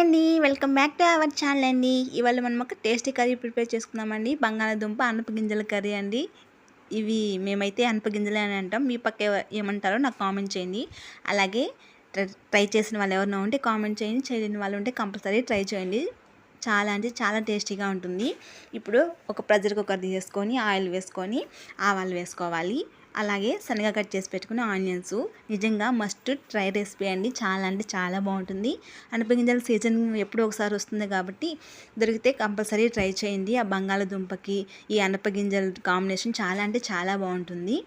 అండి, welcome back to our channel అండి. ఇవాళ మనం ఒక టేస్టీ కర్రీ ప్రిపేర్ చేసుకున్నామండి. బంగాళాదుంప అనపగింజల కర్రీ అండి. ఇవి మేమైతే అనపగింజలే అని అంటాం. మీ పక్క ఏమంటారో నాకు కామెంట్ చేయండి. అలాగే ట్రై చేసిన వాళ్ళు ఎవరైనా ఉంటే కామెంట్ చేయండి, చేయని వాళ్ళు ఉంటే కంపల్సరీ ట్రై చేయండి. చాలా అంటే చాలా టేస్టీగా ఉంటుంది. ఇప్పుడు ఒక ప్రెషర్ కుక్కర్ తీసుకొని ఆయిల్ వేసుకొని ఆవాలు వేసుకోవాలి. అలాగే సన్నగా కట్ చేసి పెట్టుకున్న ఆనియన్స్. నిజంగా మస్ట్ ట్రై రెసిపీ అండి. చాలా అంటే చాలా బాగుంటుంది. అనపగింజల సీజన్ ఎప్పుడో ఒకసారి వస్తుంది కాబట్టి దొరికితే కంపల్సరీ ట్రై చేయండి. ఆ బంగాళదుంపకి ఈ అనపగింజల కాంబినేషన్ చాలా అంటే చాలా బాగుంటుంది.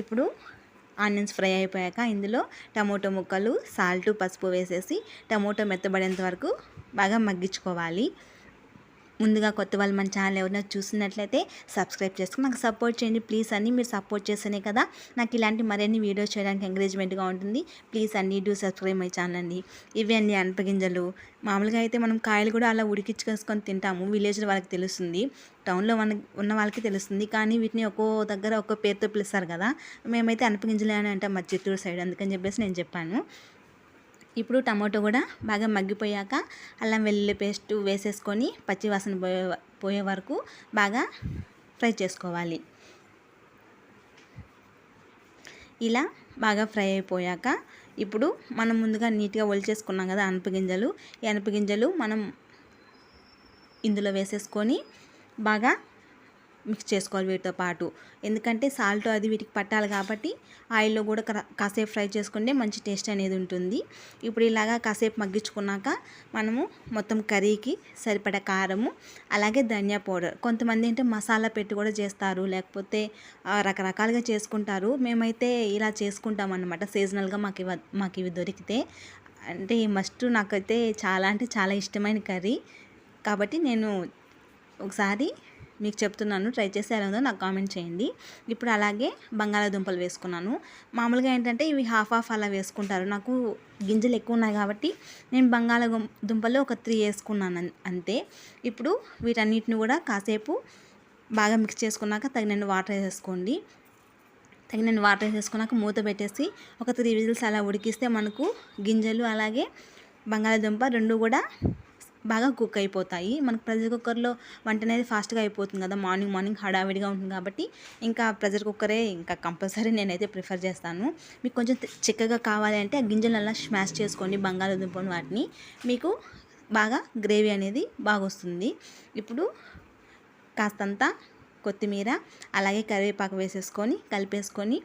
ఇప్పుడు ఆనియన్స్ ఫ్రై అయిపోయాక ఇందులో టమోటో ముక్కలు, సాల్ట్, పసుపు వేసేసి టమోటో మెత్తబడేంత వరకు బాగా మగ్గించుకోవాలి. ముందుగా కొత్త వాళ్ళు మన ఛానల్ ఎవరైనా చూసినట్లయితే సబ్స్క్రైబ్ చేసుకుని నాకు సపోర్ట్ చేయండి ప్లీజ్ అండి. మీరు సపోర్ట్ చేస్తేనే కదా నాకు ఇలాంటి మరిన్ని వీడియోస్ చేయడానికి ఎంకరేజ్మెంట్గా ఉంటుంది. ప్లీజ్ అండి డూ సబ్స్క్రైబ్ మై ఛానల్ అండి. ఇవి అండి అనపగింజలు. మామూలుగా అయితే మనం కాయలు కూడా అలా ఉడికించుకొని తింటాము. విలేజ్లో వాళ్ళకి తెలుస్తుంది, టౌన్లో ఉన్న వాళ్ళకి తెలుస్తుంది. కానీ వీటిని ఒక్కో దగ్గర ఒక్కో పేరుతో పిలుస్తారు కదా. మేమైతే అనపగింజలు అని అంటాం మా చిత్తూరు సైడ్, అందుకని చెప్పేసి నేను చెప్పాను. ఇప్పుడు టమాటో కూడా బాగా మగ్గిపోయాక అల్లం వెల్లుల్లి పేస్ట్ వేసేసుకొని పచ్చి వాసన పోయే వరకు బాగా ఫ్రై చేసుకోవాలి. ఇలా బాగా ఫ్రై అయిపోయాక ఇప్పుడు మనం ముందుగా నీట్గా ఒలిచేసుకున్నాం కదా అనపగింజలు. ఈ అనపగింజలు మనం ఇందులో వేసేసుకొని బాగా మిక్స్ చేసుకోవాలి వీటితో పాటు. ఎందుకంటే సాల్ట్ అది వీటికి పట్టాలి కాబట్టి ఆయిల్లో కూడా కాసేపు ఫ్రై చేసుకుంటే మంచి టేస్ట్ అనేది ఉంటుంది. ఇప్పుడు ఇలాగా కాసేపు మగ్గించుకున్నాక మనము మొత్తం కర్రీకి సరిపడా కారము, అలాగే ధనియా పౌడర్, కొంతమంది అంటే మసాలా పెట్టి కూడా చేస్తారు, లేకపోతే రకరకాలుగా చేసుకుంటారు. మేమైతే ఇలా చేసుకుంటాం అన్నమాట. సీజనల్గా మాకు ఇవి దొరికితే అంటే మస్ట్ నాకైతే చాలా అంటే చాలా ఇష్టమైన కర్రీ కాబట్టి నేను ఒకసారి మీకు చెప్తున్నాను. ట్రై చేసి ఎలా ఉందో నాకు కామెంట్ చేయండి. ఇప్పుడు అలాగే బంగాళాదుంపలు వేసుకున్నాను. మామూలుగా ఏంటంటే ఇవి హాఫ్ అలా వేసుకుంటారు. నాకు గింజలు ఎక్కువ ఉన్నాయి కాబట్టి నేను బంగాళాదుంపలు ఒక 3 వేసుకున్నాను అంతే. ఇప్పుడు వీటన్నిటిని కూడా కాసేపు బాగా మిక్స్ చేసుకున్నాక తగినన్ని వాటర్ వేసేసుకోండి. తగినన్ని వాటర్ వేసేసుకున్నాక మూత పెట్టేసి ఒక 3 విజిల్స్ అలా ఉడికిస్తే మనకు గింజలు అలాగే బంగాళాదుంప రెండు కూడా బాగా కుక్ అయిపోతాయి. మనకు ప్రెషర్ కుక్కర్లో వంట అనేది ఫాస్ట్గా అయిపోతుంది కదా. మార్నింగ్ హడావిడిగా ఉంటుంది కాబట్టి ఇంకా ప్రెషర్ కుక్కరే ఇంకా కంపల్సరీ నేనైతే ప్రిఫర్ చేస్తాను. మీకు కొంచెం చిక్కగా కావాలి అంటే ఆ గింజలు అలా స్మాష్ చేసుకోండి బంగాళాదుంపను, వాటిని మీకు బాగా గ్రేవీ అనేది బాగా వస్తుంది. ఇప్పుడు కాస్తంత కొత్తిమీర అలాగే కరివేపాకు వేసేసుకొని కలిపేసుకొని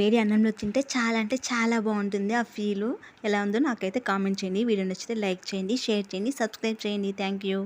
వేడి అన్నంలో తింటే చాలా అంటే చాలా బాగుంటుంది. ఆ ఫీలు ఎలా ఉందో నాకైతే కామెంట్ చేయండి. వీడియో నచ్చితే లైక్ చేయండి, షేర్ చేయండి, సబ్స్క్రైబ్ చేయండి. Thank you.